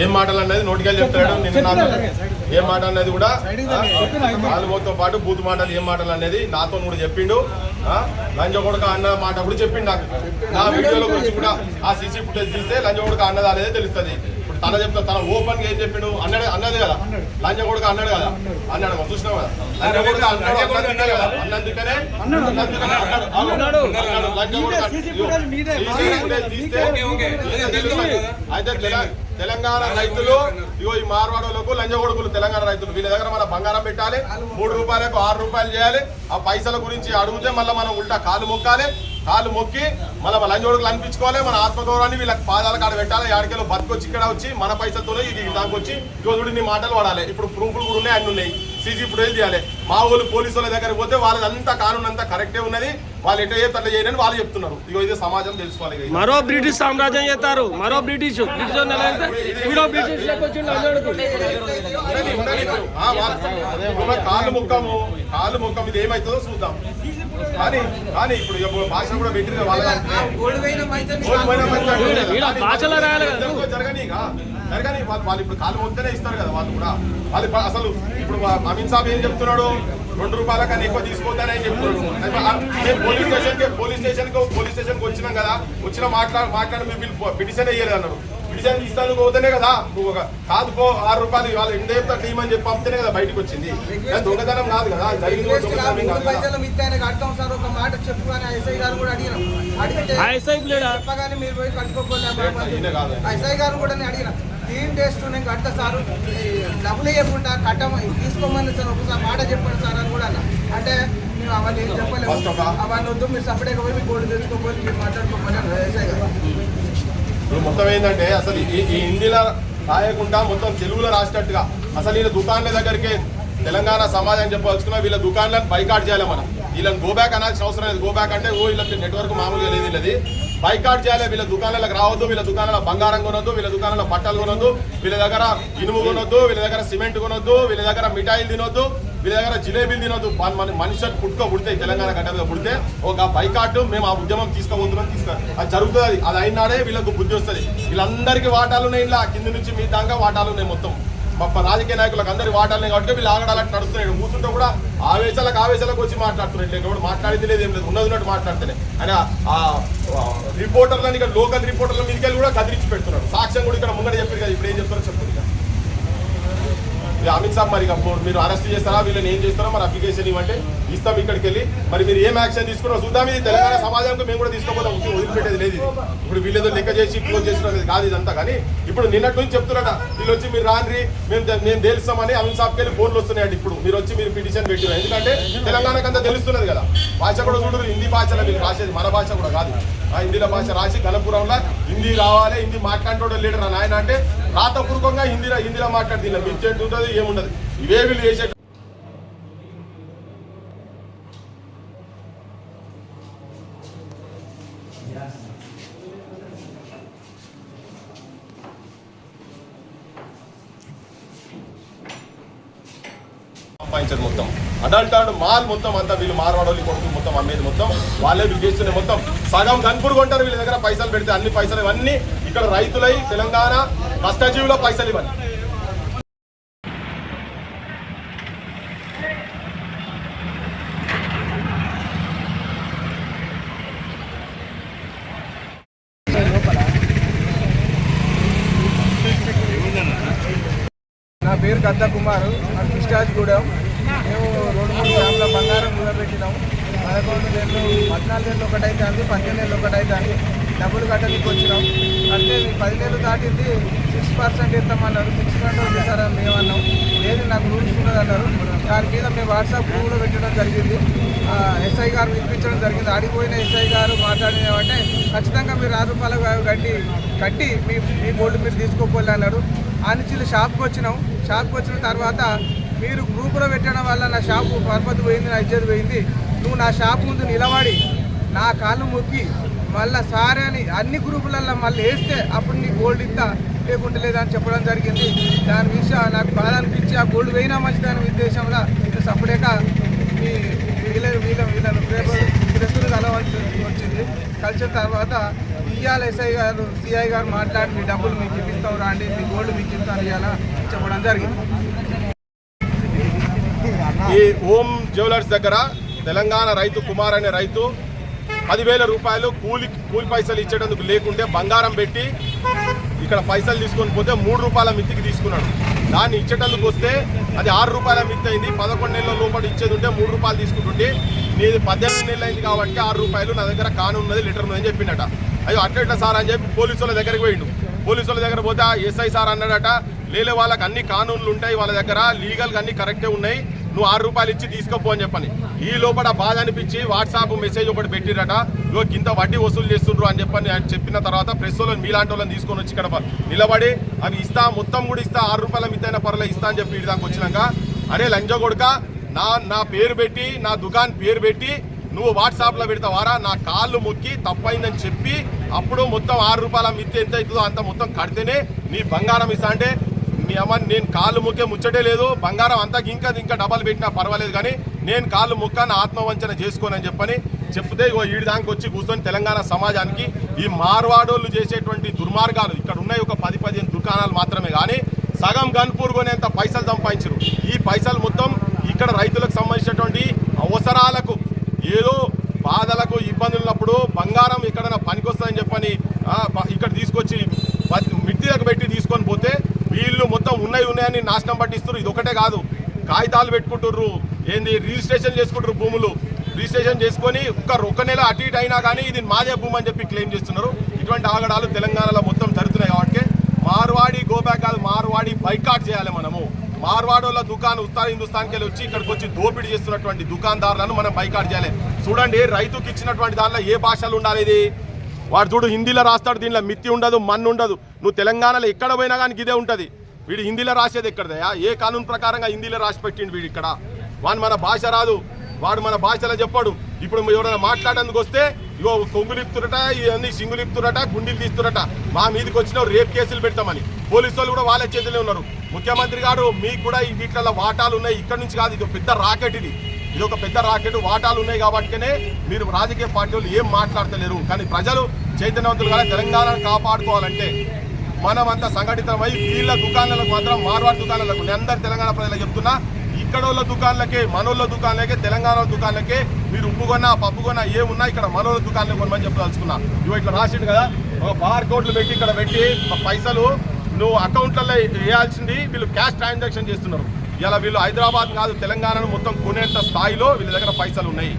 ఏం మాటలు అనేది నోటికెళ్ళి చెప్తాడు. నిన్న ఏం మాట అనేది కూడా నాలుగోతో పాటు బూత్ మాటలు ఏం మాటలు అనేది నాతో కూడా చెప్పిండు. లంజ కొడుక అన్న మాట కూడా చెప్పిండు నాకు. నా వీడియోల గురించి కూడా ఆ సీసీ ఫుటేజ్ తీస్తే లంజ కొడుక అన్నది అనేది తెలుస్తుంది. ఇప్పుడు తన చెప్తా తన ఓపెన్ గా ఏం చెప్పిండు అన్నది కదా, లంజ కొడుక అన్నాడు కదా, అన్నాడు చూసినావు కదా, లంజ కొడుక అన్నందుకనే అయితే తెలంగాణ రైతులు ఇగో ఈ మార్వాడోలకు లంజ కొడుకులు తెలంగాణ రైతులు వీళ్ళ దగ్గర మన బంగారం పెట్టాలి, 3 రూపాయలకు 6 రూపాయలు చేయాలి. ఆ పైసల గురించి అడిగితే మళ్ళీ మనం ఉల్టా కాలు మొక్కాలి, కాలు మొక్కి మళ్ళీ లంజ కొడుకులు అనిపించుకోవాలి. మన ఆత్మగౌరవాన్ని వీళ్ళకి పాదాల కాడ పెట్టాలి. ఆడికెళ్ళి బతుకొచ్చి ఇక్కడ వచ్చి మన పైసలతోనే ఇది దానికి వచ్చి రోజుడు నీ మాటలు వాడాలి. ఇప్పుడు ప్రూఫ్లు కూడా ఉన్నాయి, అన్ని ఉన్నాయి, సీసీ ఫుటేజ్ తీయాలి. మా ఊళ్ళు పోలీసు వాళ్ళ దగ్గరికి పోతే వాళ్ళదంతా కానూన్ అంతా కరెక్టే ఉన్నది, వాళ్ళు ఎట్లా చేస్తే అట్లా చేయని వాళ్ళు చెప్తున్నారు. ఇగో ఇది సమాజం తెలుసుకోవాలి. మరో బ్రిటిష్ సామ్రాజ్యం చేస్తారు, మరో బ్రిటిష్ కాళ్ళు ముక్కము ఇది ఏమవుతుందో చూద్దాం. కానీ ఇప్పుడు భాష కూడా పెట్టింది జరగని వాళ్ళు ఇప్పుడు కాలు మొత్తనే ఇస్తారు కదా వాళ్ళు కూడా. వాళ్ళు అసలు ఇప్పుడు అమిత్ షా ఏం చెప్తున్నాడు, 2 రూపాయల కన్నా ఎక్కువ తీసుకోవద్దని ఏం చెప్తున్నాడు. మేము పోలీస్ స్టేషన్కి వచ్చినాం కదా, మాట్లాడి మీరు పిటిషన్ వేయలేదు అన్నాడు. పిటిషన్ ఇస్తాను పోతేనే కదా నువ్వు కాదు పో 6 రూపాయలు వాళ్ళు ఎంత టీం అని చెప్పి పంపితేనే కదా బయటకు వచ్చింది. దొంగతనం కాదు కదా, జరిగింది టీం టెస్ట్ నేను కడతా సారు, డబ్బులు ఇవ్వకుండా తీసుకోమని సార్ ఒకసారి మాట చెప్పండి సార్ అని కూడా అన్న. అంటే మేము అవన్నీ ఏం చెప్పలేము, అవన్నీ వద్దు, మీరు సపరేట్గా పోయి మీ గోల్డ్ తెచ్చుకోకపోతే మీరు మాట్లాడుకోమని వ్యవసాయ గారు. ఇప్పుడు మొత్తం ఏంటంటే అసలు ఈ హిందీలో రాయకుండా మొత్తం తెలుగులో రాసినట్టుగా అసలు వీళ్ళ దుకాణాల దగ్గరికి తెలంగాణ సమాజం చెప్పవచ్చుకున్నా వీళ్ళ దుకాణాలను బైకాట్ చేయాలి. మనం వీళ్ళని గోబ్యాక్ అనాల్సిన అవసరం లేదు. గోబ్యాక్ అంటే వీళ్ళకి నెట్వర్క్ మామూలుగా లేదు, వీళ్ళది బైకాట్ చేయాలి. వీళ్ళ దుకాణాలకు రావద్దు, వీళ్ళ దుకాణాల బంగారం కొనొద్దు, వీళ్ళ దుకాణాల బట్టలు కొనొద్దు, వీళ్ళ దగ్గర ఇనుము కొనొద్దు, వీళ్ళ దగ్గర సిమెంట్ కొనొద్దు, వీళ్ళ దగ్గర మిఠాయిలు తినొద్దు, వీళ్ళ దగ్గర జిలేబీలు తినొద్దు. మనిషి పుట్టుక తెలంగాణ గడ్డ మీద పుడితే ఒక బైకాట్ మేము ఆ ఉద్యమం తీసుకోబోతున్నాం, అది జరుగుతుంది. అది అయినాడే వీళ్ళకు బుద్ధి వస్తుంది. వీళ్ళందరికీ వాటాలు ఉన్నాయి, ఇలా కింద నుంచి మీ దాకా వాటాలు ఉన్నాయి. మొత్తం రాజకీయ నాయకులకు అందరి వాటాలని కాబట్టి వీళ్ళు ఆగడాలకు నడుస్తున్నాడు. కూర్చుంటే కూడా ఆవేశాలకు వచ్చి మాట్లాడుతున్నాడు. ఇక్కడ మాట్లాడింది లేదు, ఏం లేదు, ఉన్నట్టు మాట్లాడుతున్నాయి. అని ఆ రిపోర్టర్లను ఇక్కడ లోకల్ రిపోర్టర్ల మీదకి కూడా కదిరించి పెడుతున్నాడు. సాక్ష్యం కూడా ఇక్కడ ముంగడ చెప్పారు కదా, ఇప్పుడు ఏం చెప్తారో చెప్తుంది. అమిత్ షా మరి మీరు అరెస్ట్ చేస్తారా, వీళ్ళని ఏం చేస్తారో మరి అప్లికేషన్ ఇవ్వంటే ఇస్తాం ఇక్కడికి వెళ్ళి. మరి మీరు ఏం యాక్షన్ తీసుకున్నారో చూద్దాం. ఇది తెలంగాణ సమాజంలో మేము కూడా తీసుకోపోతాం, వదిలిపెట్టేది లేదు. ఇప్పుడు వీళ్ళేదో లెక్క చేసి క్లోజ్ చేసినది కాదు ఇదంతా. కానీ ఇప్పుడు నిన్నటి నుంచి చెప్తున్నారట, వీళ్ళు వచ్చి మీరు రాండ్రి మేము తెలుస్తామని అమిత్ షాకి వెళ్ళి ఫోన్లు వస్తున్నాయండి. ఇప్పుడు మీరు వచ్చి మీరు పిటిషన్ పెట్టారు, ఎందుకంటే తెలంగాణకు అంతా తెలుస్తున్నది కదా. భాష కూడా చూడరు, హిందీ భాషలో మీరు రాసేది మన భాష కూడా కాదు. ఆ హిందీలో భాష రాసి గణపురంలో హిందీ రావాలి, హిందీ మాట్లాడటం లీడర్ అని ఆయన అంటే రాతపూర్వకంగా హిందీలో మాట్లాడుతుంది. మిర్చెంట్ ఉంటుంది, ఏముండదు. ఇవే వీళ్ళు చేసే సంపాదించారు. మొత్తం అడంటాడు మాల్ మొత్తం అంతా వీళ్ళు మార్వాడోళ్ళు కొడుకు మొత్తం అమ్మేది మొత్తం వాళ్ళే వీళ్ళు చేస్తున్నారు. మొత్తం సగం కనుపురు కొంటారు వీళ్ళ దగ్గర. పైసలు పెడితే అన్ని పైసలు ఇవన్నీ ఇక్కడ రైతులై తెలంగాణ కష్టజీవుల పైసలు ఇవన్నీ. నా పేరు గద్దా కుమారు, నాకు కృష్ణాజిగూడెం. మేము 2-3 గ్రాముల బంగారం కూడబెట్టినాము. 11 నెలలు 14 నెలలు ఒకటైతే అంది, 15 నెలలు ఒకటైతే అంది. డబ్బులు కట్టడానికి వచ్చినాం. అంటే 10 నెలలు దాటింది, 6% ఇస్తామన్నారు. 6% వచ్చేసారని మేమన్నాం. లేదు నాకు రూల్స్ ఉన్నది అన్నారు. దాని మీద మేము వాట్సాప్ గ్రూప్లో పెట్టడం జరిగింది. ఎస్ఐ గారు పిలిపించడం జరిగింది. ఆడిపోయిన ఎస్ఐ గారు మాట్లాడినామంటే ఖచ్చితంగా మీరు 6 రూపాయలు కట్టి మీ గోల్డ్ మీరు తీసుకోపోలే అన్నాడు. ఆ నుంచి షాప్కి వచ్చినాం. షాప్కి వచ్చిన తర్వాత మీరు గ్రూపులో పెట్టడం వల్ల నా షాపు పరపతి పోయింది, నా ఇజ్జత్ పోయింది. నువ్వు నా షాప్ ముందు నిలబడి నా కాళ్ళు మొక్కి మళ్ళీ సారే అని అన్ని గ్రూపులలో మళ్ళీ వేస్తే అప్పుడు నీ గోల్డ్ ఇస్తా, లేకుంటే లేదని చెప్పడం జరిగింది. దాని విషయం నాకు బాధ అనిపించి ఆ గోల్డ్ పోయినా మంచిదాని ఉద్దేశంలో సపరేక వీళ్ళను ప్రెస్సులు కలవాల్సి వచ్చింది. కలిసిన తర్వాత ఈ ఇవాళ ఎస్ఐ గారు సిఐ గారు మాట్లాడి మీ డబ్బులు మీకు ఇప్పిస్తాం రాండి, మీ గోల్డ్ మీకు ఇస్తాను ఇవాళ చెప్పడం జరిగింది. ఈ ఓం జ్యువెలర్స్ దగ్గర తెలంగాణ రైతు కుమార్ అనే రైతు 10,000 రూపాయలు కూలి పైసలు ఇచ్చేటందుకు లేకుంటే బంగారం పెట్టి ఇక్కడ పైసలు తీసుకొని పోతే 3 రూపాయల మిత్తికి తీసుకున్నాడు. దాన్ని ఇచ్చేటందుకు వస్తే అది 6 రూపాయల మిత్తి అయింది. 11 నెలల లోపల ఇచ్చేది ఉంటే 3 రూపాయలు తీసుకుంటుంటే నీది 18 నెలలు అయింది కాబట్టి 6 రూపాయలు నా దగ్గర కానున్నది లీటర్ ఉన్నదని చెప్పిండట. అయ్యో అట్లా సార్ అని చెప్పి పోలీసుల దగ్గరికి పోయిండు. పోలీసుల దగ్గర పోతే ఎస్ఐ సార్ అన్నాడట, లేలే వాళ్ళకి అన్ని కానూన్లు ఉంటాయి, వాళ్ళ దగ్గర లీగల్గా అన్ని కరెక్టే ఉన్నాయి, నువ్వు 6 రూపాయలు ఇచ్చి తీసుకోపో అని చెప్పని. ఈ లోపల బాధ అనిపించి వాట్సాప్ మెసేజ్ ఒకటి పెట్టిరట, ఇగో ఇంత వడ్డీ వసూలు చేస్తుండ్రు అని చెప్పని చెప్పిన తర్వాత ప్రెస్ వాళ్ళని మీలాంటి వాళ్ళని తీసుకొని వచ్చి ఇక్కడ నిలబడి అవి ఇస్తా మొత్తం కూడా ఇస్తా 6 రూపాయల మిత్తైన పర్లేదు ఇస్తా అని చెప్పి ఇటు దాకా వచ్చినాక, అరే లంజ కొడుక నా పేరు పెట్టి నా దుకాన్ పేరు పెట్టి నువ్వు వాట్సాప్లో పెడతావారా, నా కాళ్ళు మొక్కి తప్పైందని చెప్పి అప్పుడు మొత్తం 6 రూపాయల మిత్తి ఎంత అవుతుందో అంత మొత్తం కడితేనే నీ బంగారం ఇస్తా అంటే, మీ అమ్మ నేను కాళ్ళు మొక్కే ముచ్చటే లేదు, బంగారం అంతా ఇంకా డబల్ పెట్టినా పర్వాలేదు కానీ నేను కాళ్ళు మొక్కని ఆత్మవంచన చేసుకోనని చెప్పని చెప్తే ఇగో ఈడి దానికి వచ్చి కూర్చొని తెలంగాణ సమాజానికి ఈ మార్వాడోళ్ళు చేసేటువంటి దుర్మార్గాలు ఇక్కడ ఉన్నాయి ఒక 10-15 దుకాణాలు మాత్రమే కానీ సగం గన్పూర్ కొనేంత పైసలు సంపాదించరు. ఈ పైసలు మొత్తం ఇక్కడ రైతులకు సంబంధించినటువంటి అవసరాలకు ఏదో బాధలకు ఇబ్బందులు ఉన్నప్పుడు బంగారం ఎక్కడైనా పనికొస్తుందని చెప్పని ఇక్కడ తీసుకొచ్చి మిట్టిలకు పెట్టి తీసుకొని పోతే వీళ్ళు మొత్తం ఉన్నాయని నాశనం పట్టిస్తారు. ఇది ఒకటే కాదు, కాగితాలు పెట్టుకుంటుర్రు, ఏంది రిజిస్ట్రేషన్ చేసుకుంటారు, భూములు రిజిస్ట్రేషన్ చేసుకొని ఒక్క నెల అటు ఇటు అయినా కానీ ఇది మాదే భూమి అని చెప్పి క్లెయిమ్ చేస్తున్నారు. ఇటువంటి ఆగడాలు తెలంగాణలో మొత్తం జరుగుతున్నాయి కాబట్టి మార్వాడి గోబ్యాక్ కాదు, మార్వాడి బైకాట్ చేయాలి. మనము మార్వాడోళ్ళ దుకాణం ఉత్తర హిందుస్థాన్కి వెళ్ళి వచ్చి ఇక్కడికి వచ్చి దోపిడీ చేస్తున్నటువంటి దుకాణదారులను మనం బైకాట్ చేయాలి. చూడండి, రైతుకి ఇచ్చినటువంటి దానిలో ఏ భాషలు ఉండాలి, ఇది వాడు చూడు హిందీలో రాస్తాడు, దీనిలో మిత్తి ఉండదు, మన్ను ఉండదు. నువ్వు తెలంగాణలో ఎక్కడ పోయినా కానీ ఇదే ఉంటుంది. వీడు హిందీలో రాసేది ఎక్కడదయా, ఏ కానూన్ ప్రకారంగా హిందీలో రాసి పెట్టిండు వీడు ఇక్కడ. వాడు మన భాష రాదు, వాడు మన భాషలో చెప్పాడు. ఇప్పుడు ఎవరైనా మాట్లాడేందుకు వస్తే ఇగో కొంగులు ఇప్పుతురట, ఇవన్నీ సింగులు ఇప్పుతురట, గుండీలు తీస్తురట, మా మీదకి వచ్చిన రేప్ కేసులు పెడతామని పోలీసు వాళ్ళు కూడా వాళ్ళ చేతిలో ఉన్నారు. ముఖ్యమంత్రి గారు మీకు కూడా ఈ వీటిలో వాటాలు ఉన్నాయి, ఇక్కడ నుంచి కాదు, ఇది ఒక పెద్ద రాకెట్, ఇది ఒక పెద్ద రాకెట్, వాటాలు ఉన్నాయి కాబట్టినే మీరు రాజకీయ పార్టీ వాళ్ళు ఏం మాట్లాడతలేరు. కానీ ప్రజలు చైతన్యవంతులు కానీ తెలంగాణను కాపాడుకోవాలంటే మనమంతా సంఘటితమై వీళ్ళ దుకాణాలకు మాత్రం మార్వాడి దుకాణాలకు నేను అందరు తెలంగాణ ప్రజలకు చెప్తున్నా, ఇక్కడోళ్ళ దుకాణాలకే మనోళ్ళ దుకాణాలకే తెలంగాణ దుకాణాలకే మీరు ఉప్పు కొన్నా పప్పు కొన్నా ఏమున్నా ఇక్కడ మనోళ్ళ దుకాణాలకు కొనమని చెప్పదలుచుకున్నా. ఇవి ఇట్లా రాసిండు కదా, ఒక బార్ కోడ్లు పెట్టి ఇక్కడ పెట్టి పైసలు నువ్వు అకౌంట్లలో వేయాల్సింది వీళ్ళు క్యాష్ ట్రాన్సాక్షన్ చేస్తున్నారు. ఇలా వీళ్ళు హైదరాబాద్ కాదు తెలంగాణను మొత్తం కొనేంత స్థాయిలో వీళ్ళ దగ్గర పైసలు ఉన్నాయి.